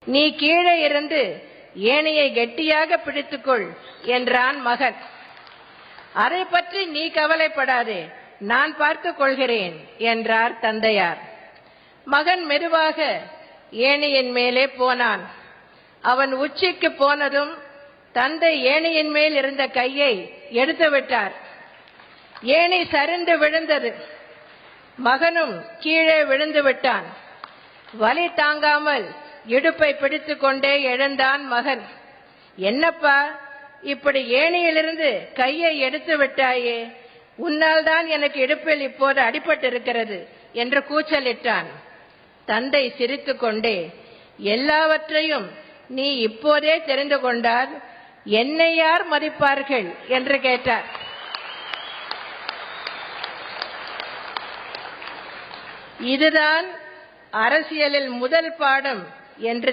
நீ கீழே இருந்து ஏணியை கெட்டியாக பிடித்துக்கொள் என்றான் மகன். அதை பற்றி நீ கவலைப்படாதே, நான் பார்த்துக் கொள்கிறேன் என்றார் தந்தையார். மகன் மெதுவாக ஏணியின் மேலே போனான். அவன் உச்சிக்கு போனதும் தந்தை ஏணியின் மேல் இருந்த கையை எடுத்து விட்டார். ஏணி சரிந்து விழுந்தது. மகனும் கீழே விழுந்து விட்டான். வலி தாங்காமல் இடுப்பை பிடித்துக் கொண்டே எழுந்தான் மகன். என்னப்பா, இப்படி ஏணியிலிருந்து கையை எடுத்து விட்டாயே, உன்னால் தான் எனக்கு இடுப்பில் இப்போது அடிபட்டிருக்கிறது என்று கூச்சலிட்டான். தந்தை சிரித்துக் கொண்டே, எல்லாவற்றையும் நீ இப்போதே தெரிந்து கொண்டால் என்னை யார் மதிப்பார்கள் என்று கேட்டார். இதுதான் அரசியலில் முதல் பாடம் என்று